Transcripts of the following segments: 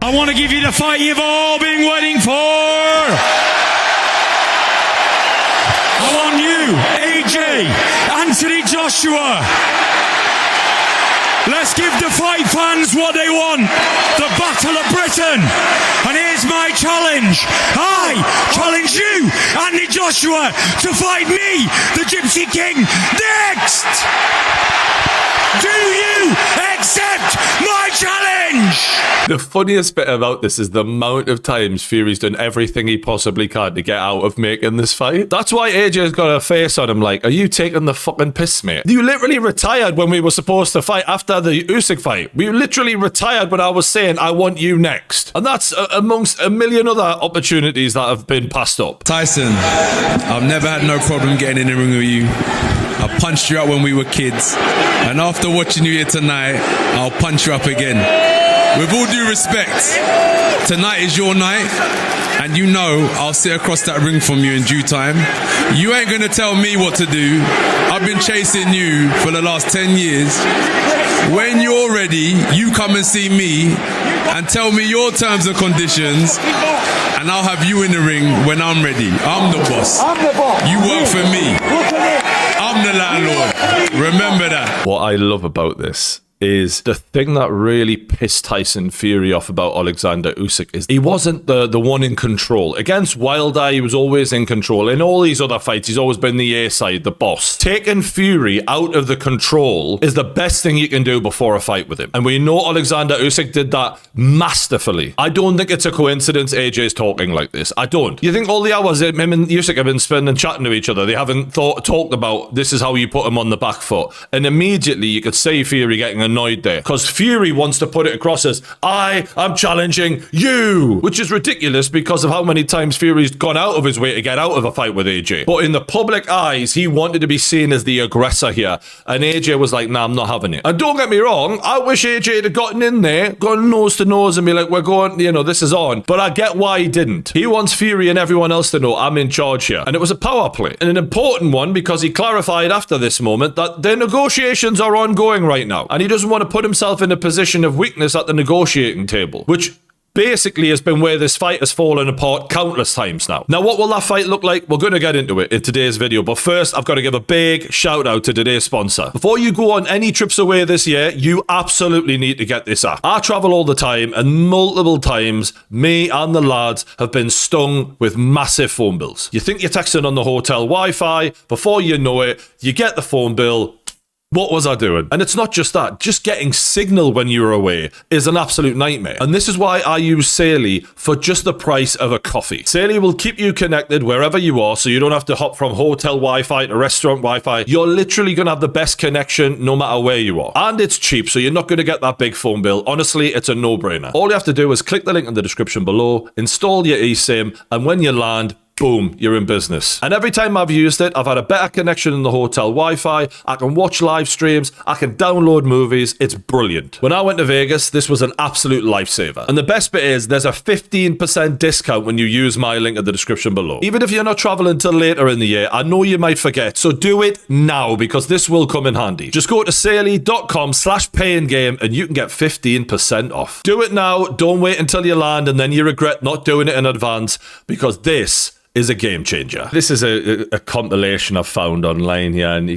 I want to give you the fight you've all been waiting for. I want you, AJ, Anthony Joshua. Let's give the fight fans what they want. The Battle of Britain. And here's my challenge. I challenge you, Anthony Joshua, to fight me, the Gypsy King, next. Do you accept my challenge? The funniest bit about this is the amount of times Fury's done everything he possibly can to get out of making this fight. That's why AJ's got a face on him like, are you taking the fucking piss, mate? You literally retired when we were supposed to fight after the Usyk fight. We literally retired when I was saying, I want you next. And that's amongst a million other opportunities that have been passed up. Tyson, I've never had no problem getting in the ring with you. I punched you out when we were kids. And after watching you here tonight, I'll punch you up again. With all due respect, tonight is your night. And you know I'll sit across that ring from you in due time. You ain't gonna tell me what to do. I've been chasing you for the last 10 years. When you're ready, you come and see me and tell me your terms and conditions. And I'll have you in the ring when I'm ready. I'm the boss. You work for me. I'm the landlord. Remember that. What I love about this is the thing that really pissed Tyson Fury off about Alexander Usyk is he wasn't the one in control. Against Wilder, he was always in control. In all these other fights, he's always been the A side, the boss. Taking Fury out of the control is the best thing you can do before a fight with him. And we know Alexander Usyk did that masterfully. I don't think it's a coincidence AJ's talking like this. I don't. You think all the hours him and Usyk have been spending chatting to each other, they haven't talked about this is how you put him on the back foot. And immediately you could see Fury getting annoyed there because Fury wants to put it across as I am challenging you, which is ridiculous because of how many times Fury's gone out of his way to get out of a fight with AJ. But in the public eyes, he wanted to be seen as the aggressor here, and AJ was like, nah, I'm not having it. And don't get me wrong, I wish AJ had gotten in there, gone nose to nose and be like, we're going, you know, this is on. But I get why he didn't. He wants Fury and everyone else to know I'm in charge here. And it was a power play, and an important one because he clarified after this moment that their negotiations are ongoing right now, and he doesn't want to put himself in a position of weakness at the negotiating table, which basically has been where this fight has fallen apart countless times now. Now, what will that fight look like? We're going to get into it in today's video, but first, I've got to give a big shout out to today's sponsor. Before you go on any trips away this year, you absolutely need to get this app. I travel all the time, and multiple times, me and the lads have been stung with massive phone bills. You think you're texting on the hotel Wi-Fi, before you know it, you get the phone bill. What was I doing? And it's not just that. Just getting signal when you're away is an absolute nightmare. And this is why I use Saily for just the price of a coffee. Saily will keep you connected wherever you are, so you don't have to hop from hotel Wi-Fi to restaurant Wi-Fi. You're literally going to have the best connection no matter where you are. And it's cheap, so you're not going to get that big phone bill. Honestly, it's a no-brainer. All you have to do is click the link in the description below, install your eSIM, and when you land, boom, you're in business. And every time I've used it, I've had a better connection in the hotel Wi-Fi. I can watch live streams. I can download movies. It's brilliant. When I went to Vegas, this was an absolute lifesaver. And the best bit is there's a 15% discount when you use my link in the description below. Even if you're not traveling till later in the year, I know you might forget. So do it now because this will come in handy. Just go to saily.com/payinggame and you can get 15% off. Do it now. Don't wait until you land and then you regret not doing it in advance because this is a game changer. This is a compilation I've found online here, and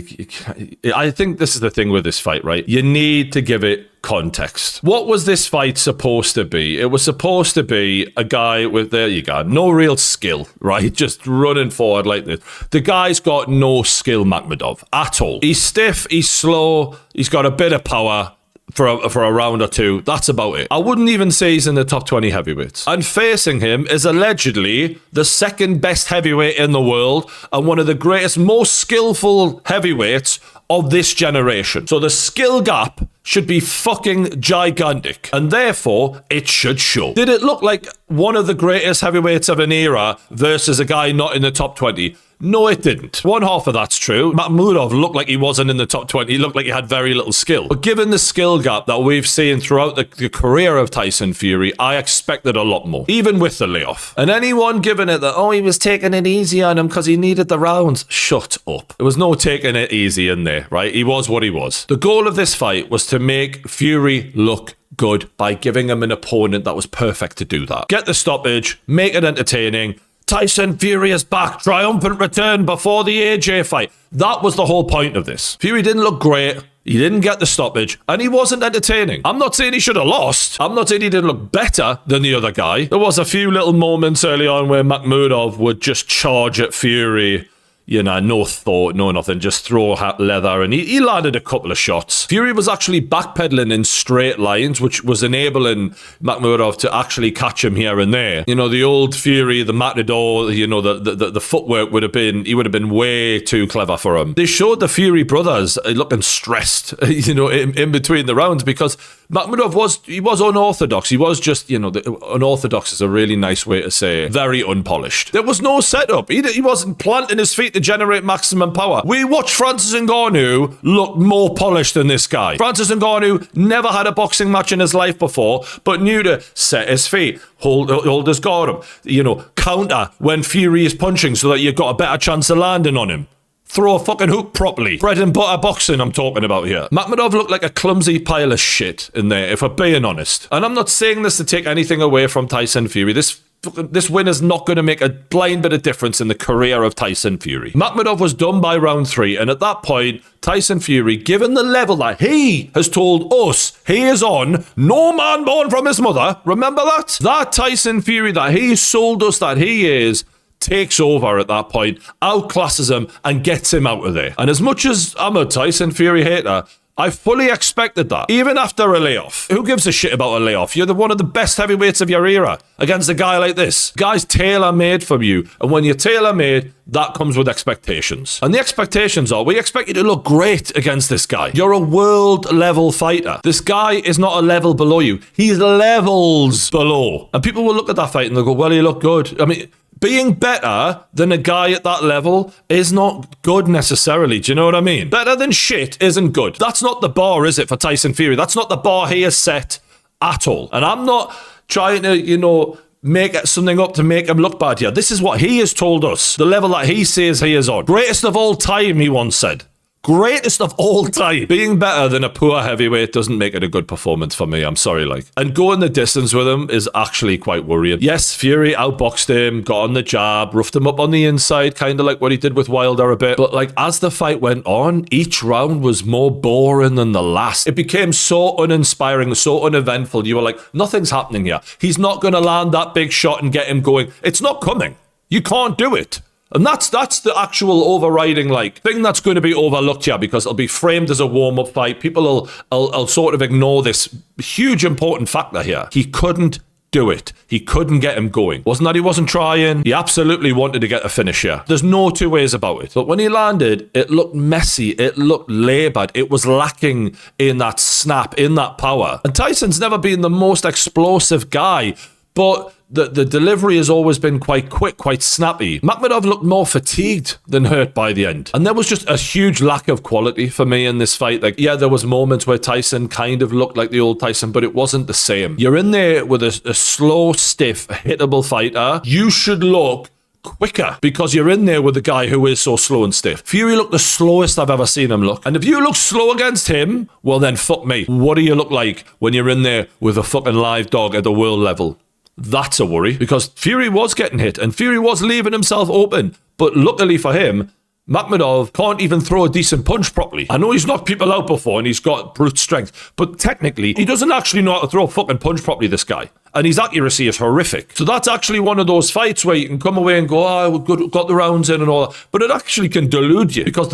I think this is the thing with this fight, right? You need to give it context. What was this fight supposed to be? It was supposed to be a guy with, there you go, no real skill, right? Just running forward like this. The guy's got no skill, Makhmudov, at all. He's stiff, he's slow, he's got a bit of power. For a round or two, that's about it. I wouldn't even say he's in the top 20 heavyweights. And facing him is allegedly the second best heavyweight in the world and one of the greatest, most skillful heavyweights of this generation. So the skill gap should be fucking gigantic, and therefore it should show. Did it look like one of the greatest heavyweights of an era versus a guy not in the top 20? No, it didn't. One half of that's true. Makhmudov looked like he wasn't in the top 20. He looked like he had very little skill. But given the skill gap that we've seen throughout the career of Tyson Fury, I expected a lot more, even with the layoff. And anyone giving it that, oh, he was taking it easy on him because he needed the rounds, shut up. There was no taking it easy in there, right? He was what he was. The goal of this fight was to make Fury look good by giving him an opponent that was perfect to do that. Get the stoppage, make it entertaining. Tyson Fury is back. Triumphant return before the AJ fight. That was the whole point of this. Fury didn't look great. He didn't get the stoppage, and he wasn't entertaining. I'm not saying he should have lost. I'm not saying he didn't look better than the other guy. There was a few little moments early on where Makhmudov would just charge at Fury. You know, no thought, no nothing, just throw leather, and he landed a couple of shots. Fury was actually backpedaling in straight lines, which was enabling Makhmudov to actually catch him here and there. You know, the old Fury, the Matador, you know, the footwork would have been way too clever for him. They showed the Fury brothers looking stressed, you know, in between the rounds, because Makhmudov was unorthodox. He was just, you know, unorthodox is a really nice way to say very unpolished. There was no setup. He wasn't planting his feet to generate maximum power. We watched Francis Ngannou look more polished than this guy. Francis Ngannou never had a boxing match in his life before, but knew to set his feet, hold his guard, you know, counter when Fury is punching so that you've got a better chance of landing on him. Throw a fucking hook properly. Bread and butter boxing I'm talking about here. Makhmudov looked like a clumsy pile of shit in there, if we're being honest. And I'm not saying this to take anything away from Tyson Fury. This win is not going to make a blind bit of difference in the career of Tyson Fury. Makhmudov was done by round 3, and at that point, Tyson Fury, given the level that he has told us he is on, no man born from his mother, remember that? That Tyson Fury that he sold us that he is, takes over at that point, outclasses him, and gets him out of there. And as much as I'm a Tyson Fury hater, I fully expected that, even after a layoff. Who gives a shit about a layoff? You're one of the best heavyweights of your era against a guy like this. Guy's tailor-made for you. And when you're tailor-made, that comes with expectations. And the expectations are, we expect you to look great against this guy. You're a world-level fighter. This guy is not a level below you. He's levels below. And people will look at that fight and they'll go, well, he looked good. I mean, being better than a guy at that level is not good necessarily. Do you know what I mean? Better than shit isn't good. That's not the bar, is it, for Tyson Fury? That's not the bar he has set at all. And I'm not trying to, you know, make something up to make him look bad here. This is what he has told us. The level that he says he is on. Greatest of all time, he once said. Greatest of all time. Being better than a poor heavyweight doesn't make it a good performance for me. I'm sorry, like. And going the distance with him is actually quite worrying. Yes, Fury outboxed him, got on the jab, roughed him up on the inside, kind of like what he did with Wilder a bit. But like, as the fight went on, each round was more boring than the last. It became so uninspiring, so uneventful. You were like, nothing's happening here. He's not going to land that big shot and get him going. It's not coming. You can't do it. And that's the actual overriding thing that's going to be overlooked here, because it'll be framed as a warm-up fight. People will sort of ignore this huge important factor here. He couldn't do it. He couldn't get him going. Wasn't that he wasn't trying? He absolutely wanted to get a finish here. There's no two ways about it. But when he landed, it looked messy. It looked laboured. It was lacking in that snap, in that power. And Tyson's never been the most explosive guy, but the delivery has always been quite quick, quite snappy. Makhmudov looked more fatigued than hurt by the end. And there was just a huge lack of quality for me in this fight. Like, yeah, there was moments where Tyson kind of looked like the old Tyson, but it wasn't the same. You're in there with a slow, stiff, hittable fighter. You should look quicker, because you're in there with a guy who is so slow and stiff. Fury looked the slowest I've ever seen him look. And if you look slow against him, well then fuck me. What do you look like when you're in there with a fucking live dog at the world level? That's a worry, because Fury was getting hit and Fury was leaving himself open. But luckily for him, Makhmudov can't even throw a decent punch properly. I know he's knocked people out before and he's got brute strength, but technically, he doesn't actually know how to throw a fucking punch properly, this guy. And his accuracy is horrific. So that's actually one of those fights where you can come away and go, oh, we got the rounds in and all that. But it actually can delude you, because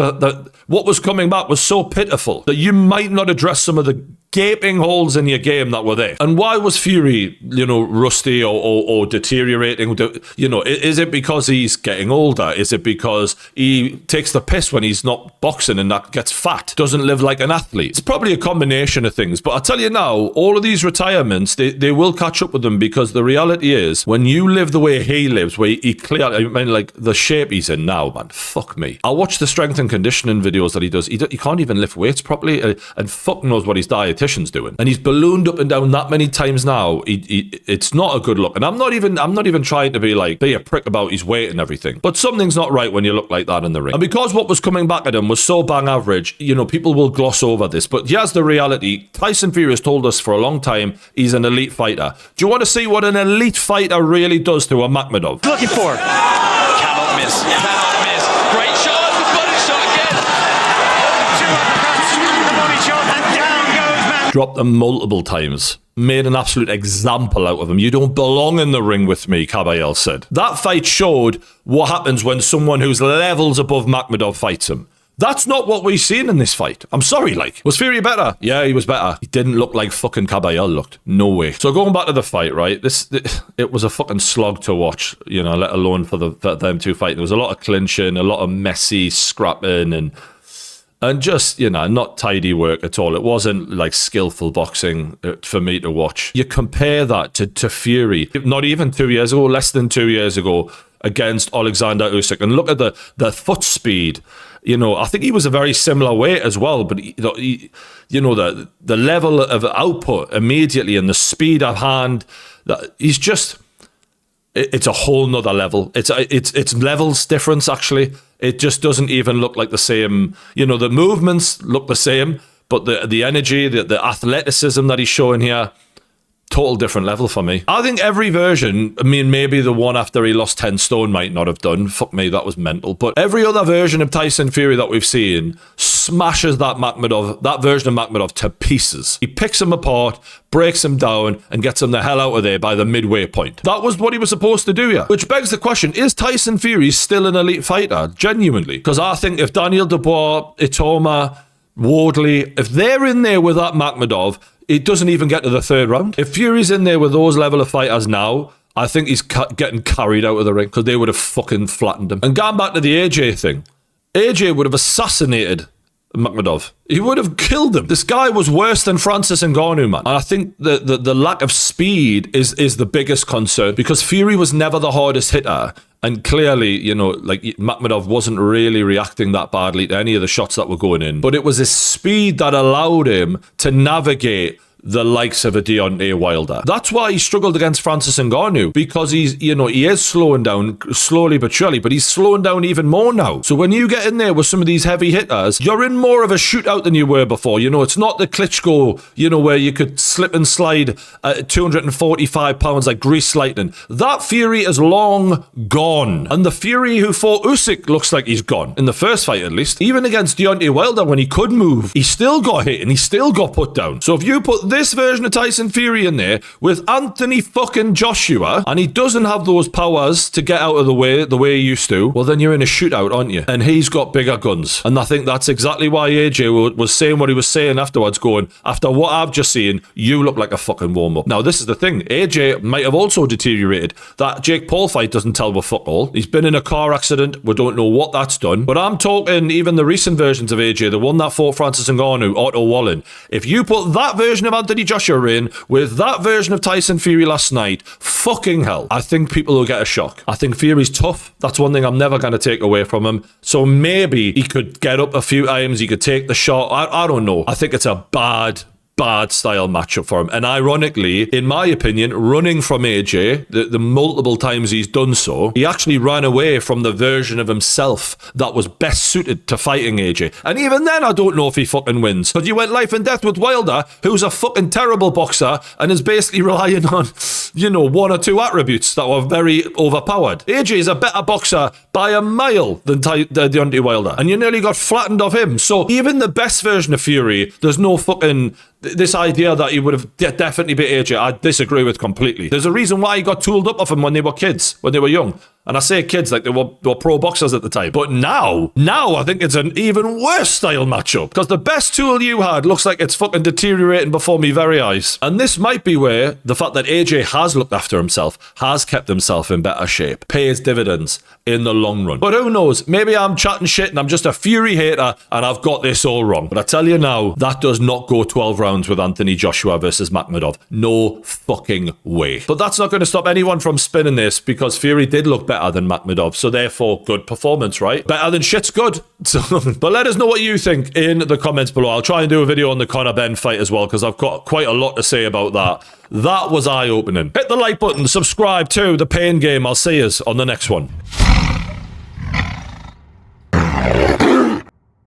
what was coming back was so pitiful that you might not address some of the gaping holes in your game that were there. And why was Fury, rusty or deteriorating? Is it because he's getting older? Is it because he takes the piss when he's not boxing and that gets fat? Doesn't live like an athlete? It's probably a combination of things. But I tell you now, all of these retirements, they will catch up with them, because the reality is, when you live the way he lives, where he clearly, like the shape he's in now, man, fuck me. I watch the strength and conditioning videos that he does. He can't even lift weights properly, and fuck knows what his dietitian's doing. And he's ballooned up and down that many times now. It's not a good look. And I'm not even trying to be a prick about his weight and everything. But something's not right when you look like that in the ring. And because what was coming back at him was so bang average, people will gloss over this. But here's the reality. Tyson Fury has told us for a long time he's an elite fighter. Do you want to see what an elite fighter really does to a Makhmudov? Looking for. Cannot miss. Cannot miss. Great shot. The body shot again. 2 uppercuts. The body shot. And down goes man. Dropped them multiple times. Made an absolute example out of him. You don't belong in the ring with me, Caballel said. That fight showed what happens when someone who's levels above Makhmudov fights him. That's not what we've seen in this fight. I'm sorry, Was Fury better? Yeah, he was better. He didn't look like fucking Caballel looked. No way. So going back to the fight, right? It was a fucking slog to watch, let alone for them two fight. There was a lot of clinching, a lot of messy scrapping, and just, not tidy work at all. It wasn't like skillful boxing for me to watch. You compare that to Fury, not even 2 years ago, less than 2 years ago, against Alexander Usyk, and look at the foot speed. I think he was a very similar weight as well, but the level of output immediately and the speed of hand, he's just, it's a whole nother level. It's levels difference, actually. It just doesn't even look like the same. The movements look the same, but the energy, the athleticism that he's showing here, total different level for me. I think every version, maybe the one after he lost 10 stone might not have done. Fuck me, that was mental. But every other version of Tyson Fury that we've seen smashes that version of Makhmudov to pieces. He picks him apart, breaks him down, and gets him the hell out of there by the midway point. That was what he was supposed to do here. Which begs the question, is Tyson Fury still an elite fighter? Genuinely. Because I think if Daniel Dubois, Itoma, Wardley, if they're in there with that Makhmudov, it doesn't even get to the third round. If Fury's in there with those level of fighters now, I think he's getting carried out of the ring, because they would have fucking flattened him. And going back to the AJ thing, AJ would have assassinated Makhmudov. He would have killed him. This guy was worse than Francis Ngannou, man. And I think the lack of speed is the biggest concern, because Fury was never the hardest hitter. And clearly, Makhmudov wasn't really reacting that badly to any of the shots that were going in. But it was his speed that allowed him to navigate the likes of a Deontay Wilder. That's why he struggled against Francis Ngannou, because he is slowing down slowly but surely, but he's slowing down even more now. So when you get in there with some of these heavy hitters, you're in more of a shootout than you were before. It's not the Klitschko, where you could slip and slide at 245 pounds like grease lightning. That Fury is long gone. And the Fury who fought Usyk looks like he's gone. In the first fight, at least. Even against Deontay Wilder, when he could move, he still got hit and he still got put down. So if you put this version of Tyson Fury in there with Anthony fucking Joshua, and he doesn't have those powers to get out of the way he used to, well, then you're in a shootout, aren't you? And he's got bigger guns. And I think that's exactly why AJ was saying what he was saying afterwards, going, after what I've just seen, you look like a fucking warm-up. Now, this is the thing. AJ might have also deteriorated. That Jake Paul fight doesn't tell with fuck all. He's been in a car accident. We don't know what that's done. But I'm talking even the recent versions of AJ, the one that fought Francis Ngannou, Otto Wallen. If you put that version of Anthony Joshua in with that version of Tyson Fury last night, fucking hell, I think people will get a shock. I think Fury's tough. That's one thing I'm never going to take away from him. So maybe he could get up a few times, he could take the shot. I don't know. I think it's a bad style matchup for him. And ironically, in my opinion, running from AJ, the multiple times he's done so, he actually ran away from the version of himself that was best suited to fighting AJ. And even then, I don't know if he fucking wins. Because you went life and death with Wilder, who's a fucking terrible boxer and is basically relying on, one or two attributes that were very overpowered. AJ is a better boxer by a mile than Deontay Wilder. And you nearly got flattened off him. So even the best version of Fury, there's no fucking... This idea that he would have definitely beat AJ, I disagree with completely. There's a reason why he got tooled up off him when they were kids, when they were young. And I say kids like they were pro boxers at the time. But now I think it's an even worse style matchup. Because the best tool you had looks like it's fucking deteriorating before me very eyes. And this might be where the fact that AJ has looked after himself, has kept himself in better shape, pays dividends in the long run. But who knows? Maybe I'm chatting shit and I'm just a Fury hater and I've got this all wrong. But I tell you now, that does not go 12 rounds with Anthony Joshua versus Makhmudov. No fucking way. But that's not going to stop anyone from spinning this because Fury did look better than Makhmudov. So therefore, good performance, right? Better than shit's good. So, but let us know what you think in the comments below. I'll try and do a video on the Conor Ben fight as well because I've got quite a lot to say about that. That was eye-opening. Hit the like button, subscribe to The Pain Game. I'll see you on the next one.